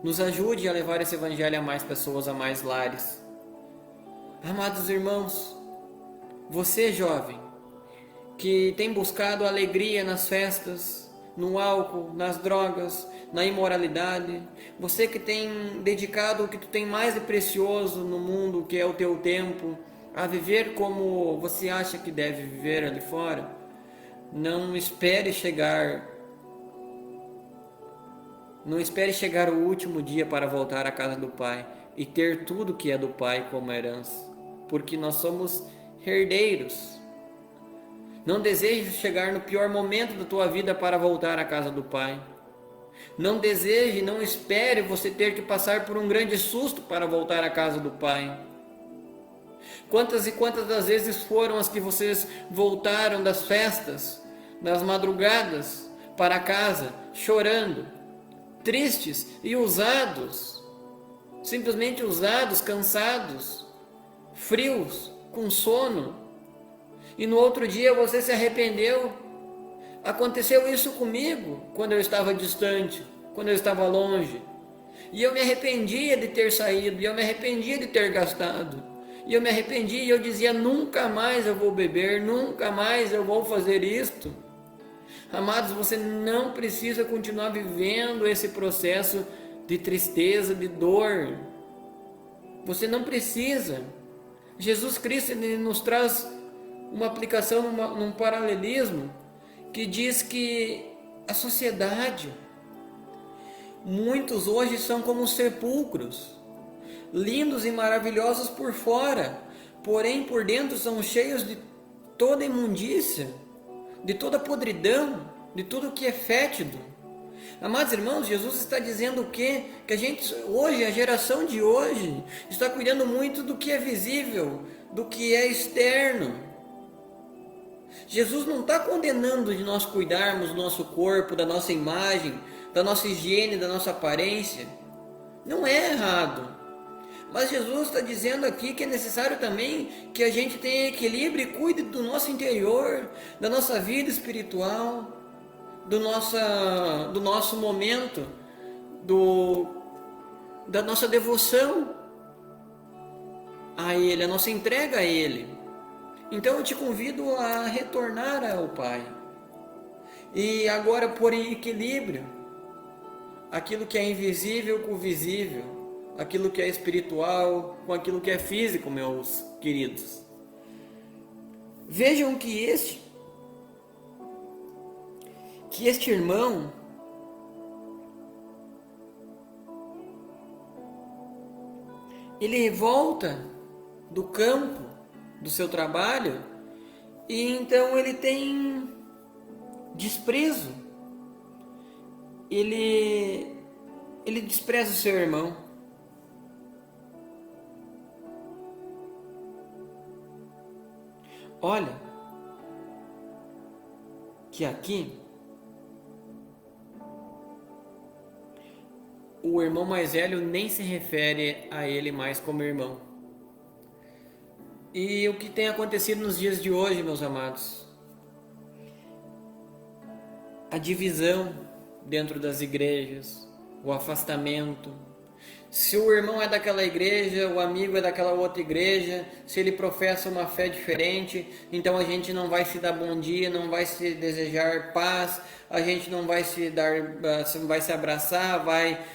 nos ajude a levar esse evangelho a mais pessoas, a mais lares. Amados irmãos, você jovem, que tem buscado alegria nas festas, no álcool, nas drogas, na imoralidade, você que tem dedicado o que tu tem mais de precioso no mundo, que é o teu tempo, a viver como você acha que deve viver ali fora, não espere chegar o último dia para voltar à casa do Pai e ter tudo que é do Pai como herança, porque nós somos herdeiros. Não deseje chegar no pior momento da tua vida para voltar à casa do Pai. Não deseje, não espere você ter que passar por um grande susto para voltar à casa do Pai. Quantas e quantas das vezes foram as que vocês voltaram das festas, das madrugadas, para casa, chorando, tristes e usados, simplesmente usados, cansados, frios, com sono, e no outro dia você se arrependeu? Aconteceu isso comigo quando eu estava distante, quando eu estava longe, e eu me arrependia de ter saído, e eu me arrependia de ter gastado, e eu me arrependia e eu dizia: nunca mais eu vou beber, nunca mais eu vou fazer isto. Amados, você não precisa continuar vivendo esse processo de tristeza, de dor. Você não precisa. Jesus Cristo, ele nos traz uma aplicação num paralelismo que diz que a sociedade, muitos hoje são como sepulcros, lindos e maravilhosos por fora, porém por dentro são cheios de toda imundícia, de toda podridão, de tudo que é fétido. Amados irmãos, Jesus está dizendo o quê? Que a gente hoje, a geração de hoje, está cuidando muito do que é visível, do que é externo. Jesus não está condenando de nós cuidarmos do nosso corpo, da nossa imagem, da nossa higiene, da nossa aparência. Não é errado. Mas Jesus está dizendo aqui que é necessário também que a gente tenha equilíbrio e cuide do nosso interior, da nossa vida espiritual, do nosso momento, da nossa devoção a Ele, a nossa entrega a Ele. Então eu te convido a retornar ao Pai. E agora pôr em equilíbrio aquilo que é invisível com o visível, aquilo que é espiritual com aquilo que é físico, meus queridos. Vejam que este irmão, ele volta do campo, do seu trabalho, e então ele tem desprezo, ele despreza o seu irmão. Olha, que aqui o irmão mais velho nem se refere a ele mais como irmão. E o que tem acontecido nos dias de hoje, meus amados? A divisão dentro das igrejas, o afastamento. Se o irmão é daquela igreja, o amigo é daquela outra igreja, se ele professa uma fé diferente, então a gente não vai se dar bom dia, não vai se desejar paz, a gente não vai se dar, vai se abraçar, vai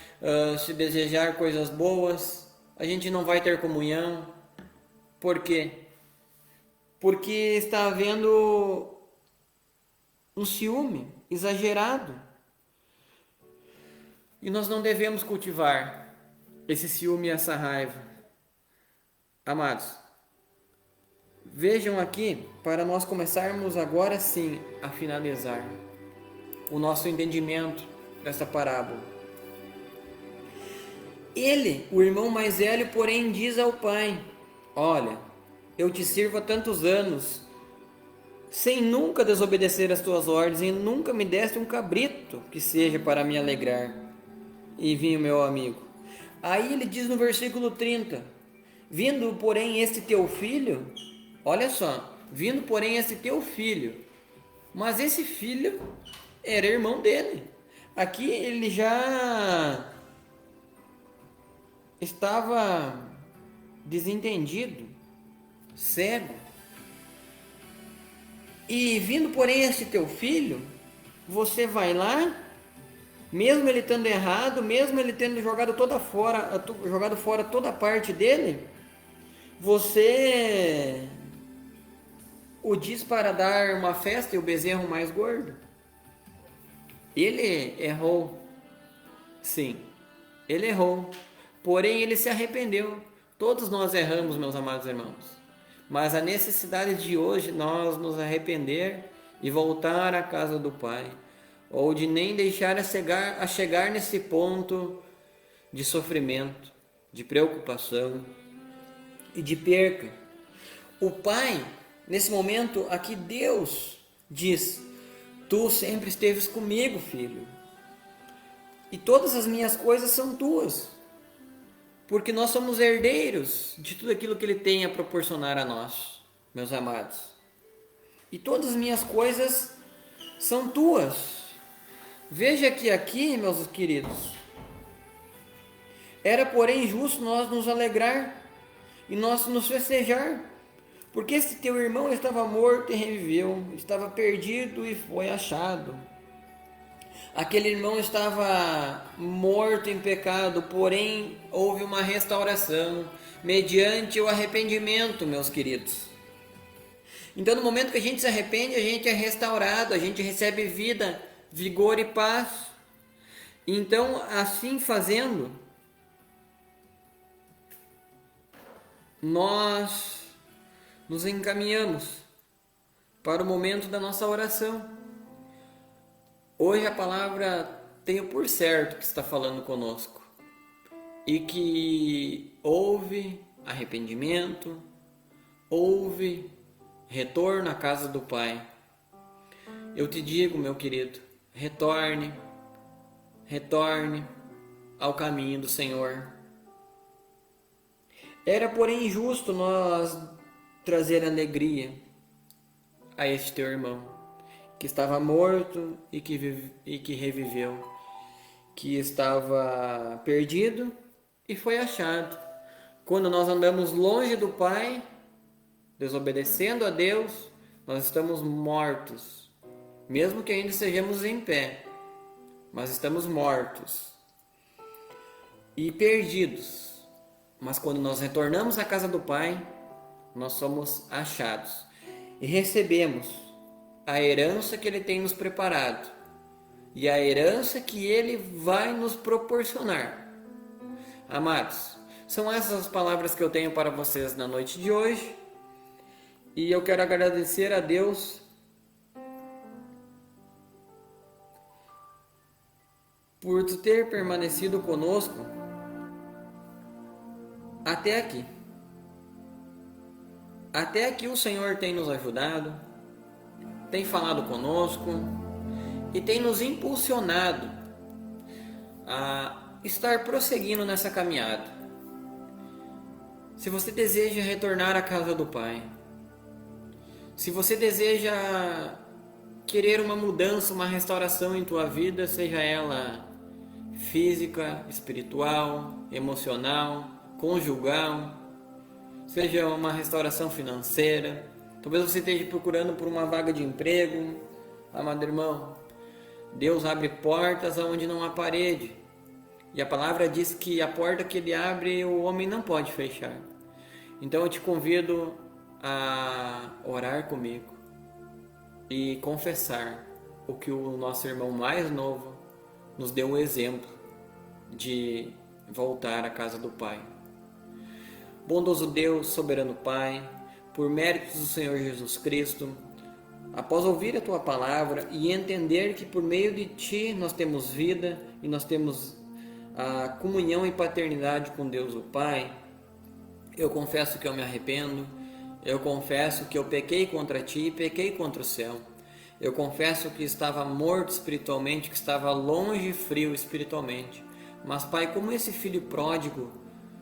se desejar coisas boas, a gente não vai ter comunhão. Por quê? Porque está havendo um ciúme exagerado. E nós não devemos cultivar esse ciúme e essa raiva. Amados, vejam aqui, para nós começarmos agora sim a finalizar o nosso entendimento dessa parábola. Ele, o irmão mais velho, porém, diz ao pai: olha, eu te sirvo há tantos anos, sem nunca desobedecer as tuas ordens, e nunca me deste um cabrito que seja para me alegrar. E vinha meu amigo. Aí ele diz no versículo 30: vindo, porém, este teu filho, olha só, vindo, porém, este teu filho, mas esse filho era irmão dele. Aqui ele já estava desentendido, cego. E vindo, porém, este teu filho, você vai lá, mesmo ele estando errado, mesmo ele tendo jogado fora toda a parte dele, você o diz para dar uma festa e o bezerro mais gordo. Ele errou, sim, ele errou, porém ele se arrependeu. Todos nós erramos, meus amados irmãos, mas a necessidade de hoje nós nos arrepender e voltar à casa do Pai, ou de nem deixar a chegar nesse ponto de sofrimento, de preocupação e de perca. O Pai, nesse momento aqui, Deus diz: tu sempre esteves comigo, filho, e todas as minhas coisas são tuas, porque nós somos herdeiros de tudo aquilo que Ele tem a proporcionar a nós, meus amados, e todas as minhas coisas são tuas. Veja que aqui, meus queridos, era porém justo nós nos alegrar e nós nos festejar, porque esse teu irmão estava morto e reviveu, estava perdido e foi achado. Aquele irmão estava morto em pecado, porém houve uma restauração mediante o arrependimento, meus queridos. Então, no momento que a gente se arrepende, a gente é restaurado, a gente recebe vida, vigor e paz. Então, assim fazendo, nós nos encaminhamos para o momento da nossa oração. Hoje a palavra tenho por certo que está falando conosco e que houve arrependimento, houve retorno à casa do Pai. Eu te digo, meu querido, retorne ao caminho do Senhor. Era, porém, justo nós trazer alegria a este teu irmão, que estava morto e que reviveu, que estava perdido e foi achado. Quando nós andamos longe do Pai, desobedecendo a Deus, nós estamos mortos, mesmo que ainda estejamos em pé, mas estamos mortos e perdidos. Mas quando nós retornamos à casa do Pai, nós somos achados e recebemos a herança que Ele tem nos preparado e a herança que Ele vai nos proporcionar. Amados, são essas as palavras que eu tenho para vocês na noite de hoje, e eu quero agradecer a Deus por tu ter permanecido conosco até aqui. Até aqui o Senhor tem nos ajudado, tem falado conosco e tem nos impulsionado a estar prosseguindo nessa caminhada. Se você deseja retornar à casa do Pai, se você deseja querer uma mudança, uma restauração em tua vida, seja ela física, espiritual, emocional, conjugal, seja uma restauração financeira. Talvez você esteja procurando por uma vaga de emprego. Amado irmão, Deus abre portas onde não há parede. E a palavra diz que a porta que Ele abre, o homem não pode fechar. Então eu te convido a orar comigo e confessar o que o nosso irmão mais novo nos deu o exemplo de voltar à casa do Pai. Bondoso Deus, soberano Pai, por méritos do Senhor Jesus Cristo, após ouvir a Tua palavra e entender que por meio de Ti nós temos vida e nós temos a comunhão e paternidade com Deus o Pai, eu confesso que eu me arrependo, eu confesso que eu pequei contra Ti e pequei contra o céu. Eu confesso que estava morto espiritualmente, que estava longe e frio espiritualmente. Mas Pai, como esse filho pródigo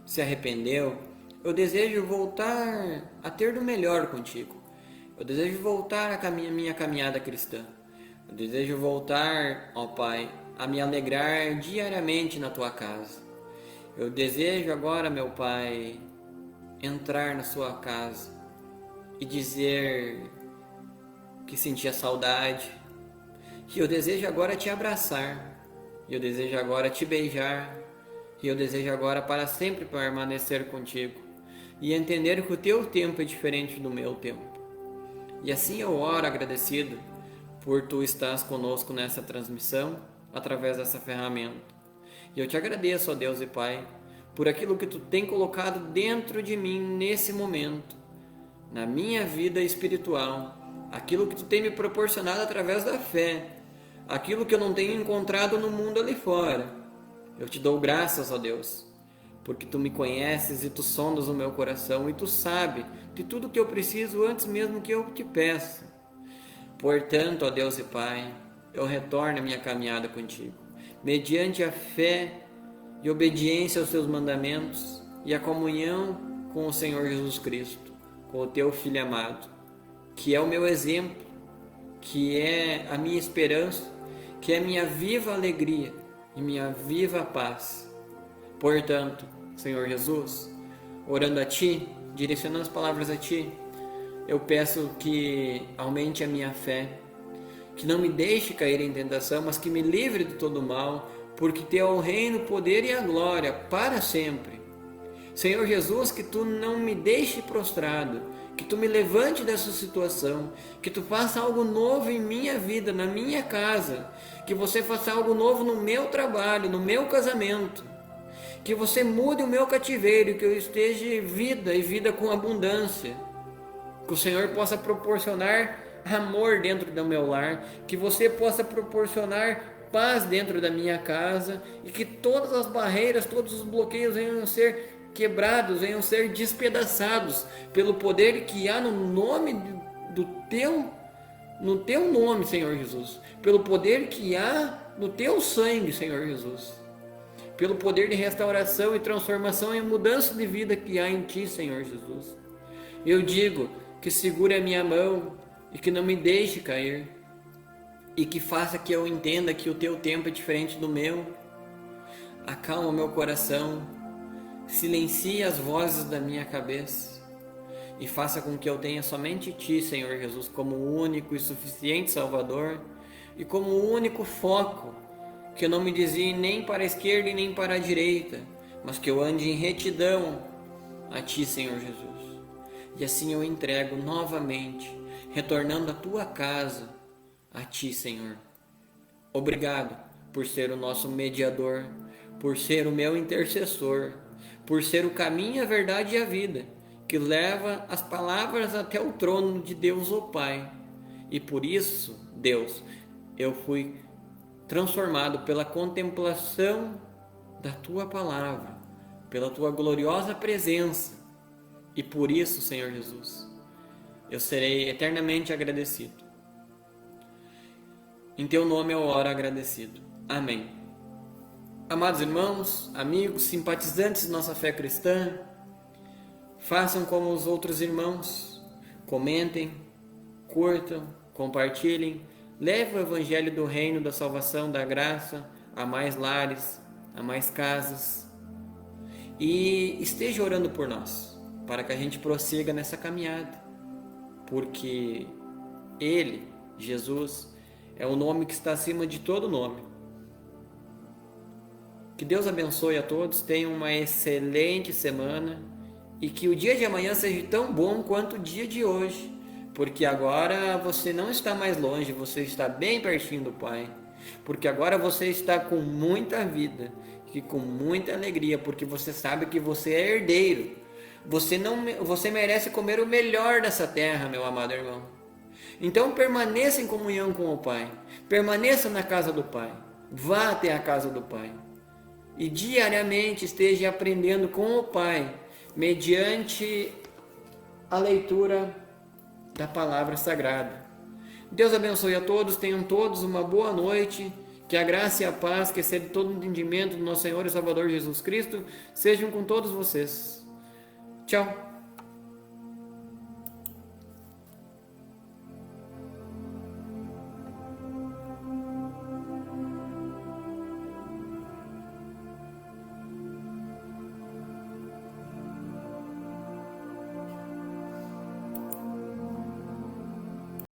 se arrependeu, eu desejo voltar a ter do melhor contigo. Eu desejo voltar a minha caminhada cristã. Eu desejo voltar, ó Pai, a me alegrar diariamente na Tua casa. Eu desejo agora, meu Pai, entrar na Sua casa e dizer que sentia saudade. E eu desejo agora Te abraçar. E eu desejo agora Te beijar. E eu desejo agora para sempre permanecer contigo. E entender que o Teu tempo é diferente do meu tempo. E assim eu oro agradecido por Tu estás conosco nessa transmissão, através dessa ferramenta. E eu Te agradeço, ó Deus e Pai, por aquilo que Tu tem colocado dentro de mim nesse momento, na minha vida espiritual, aquilo que Tu tem me proporcionado através da fé, aquilo que eu não tenho encontrado no mundo ali fora. Eu Te dou graças, ó Deus, porque Tu me conheces e Tu sondas o meu coração e Tu sabe de tudo que eu preciso antes mesmo que eu Te peça. Portanto, ó Deus e Pai, eu retorno a minha caminhada contigo, mediante a fé e obediência aos Teus mandamentos e a comunhão com o Senhor Jesus Cristo, com o Teu Filho amado, que é o meu exemplo, que é a minha esperança, que é a minha viva alegria e minha viva paz. Portanto, Senhor Jesus, orando a Ti, direcionando as palavras a Ti, eu peço que aumente a minha fé, que não me deixe cair em tentação, mas que me livre de todo mal, porque Teu é o reino, o poder e a glória para sempre. Senhor Jesus, que Tu não me deixe prostrado, que Tu me levante dessa situação, que Tu faça algo novo em minha vida, na minha casa, que Você faça algo novo no meu trabalho, no meu casamento, que Você mude o meu cativeiro, que eu esteja vida e vida com abundância, que o Senhor possa proporcionar amor dentro do meu lar, que Você possa proporcionar paz dentro da minha casa e que todas as barreiras, todos os bloqueios venham a ser quebrados, venham a ser despedaçados pelo poder que há no nome no Teu nome, Senhor Jesus, pelo poder que há no Teu sangue, Senhor Jesus, pelo poder de restauração e transformação e mudança de vida que há em Ti, Senhor Jesus. Eu digo que segure a minha mão e que não me deixe cair, e que faça que eu entenda que o Teu tempo é diferente do meu. Acalma o meu coração, silencie as vozes da minha cabeça e faça com que eu tenha somente Ti, Senhor Jesus, como o único e suficiente Salvador e como o único foco, que eu não me desvie nem para a esquerda e nem para a direita, mas que eu ande em retidão a Ti, Senhor Jesus. E assim eu entrego novamente, retornando à Tua casa, a Ti, Senhor. Obrigado por ser o nosso mediador, por ser o meu intercessor, por ser o caminho, a verdade e a vida, que leva as palavras até o trono de Deus, o Pai. E por isso, Deus, eu fui transformado pela contemplação da Tua palavra, pela Tua gloriosa presença. E por isso, Senhor Jesus, eu serei eternamente agradecido. Em Teu nome eu oro agradecido. Amém. Amados irmãos, amigos, simpatizantes de nossa fé cristã, façam como os outros irmãos. Comentem, curtam, compartilhem. Leve o Evangelho do Reino da Salvação, da Graça a mais lares, a mais casas. E esteja orando por nós, para que a gente prossiga nessa caminhada, porque Ele, Jesus, é o nome que está acima de todo nome. Que Deus abençoe a todos, tenham uma excelente semana e que o dia de amanhã seja tão bom quanto o dia de hoje, porque agora você não está mais longe, você está bem pertinho do Pai, porque agora você está com muita vida e com muita alegria, porque você sabe que você é herdeiro. Você merece comer o melhor dessa terra, meu amado irmão. Então permaneça em comunhão com o Pai, permaneça na casa do Pai, vá até a casa do Pai e diariamente esteja aprendendo com o Pai, mediante a leitura da palavra sagrada. Deus abençoe a todos, tenham todos uma boa noite, que a graça e a paz, que excede todo entendimento do nosso Senhor e Salvador Jesus Cristo, sejam com todos vocês. Tchau!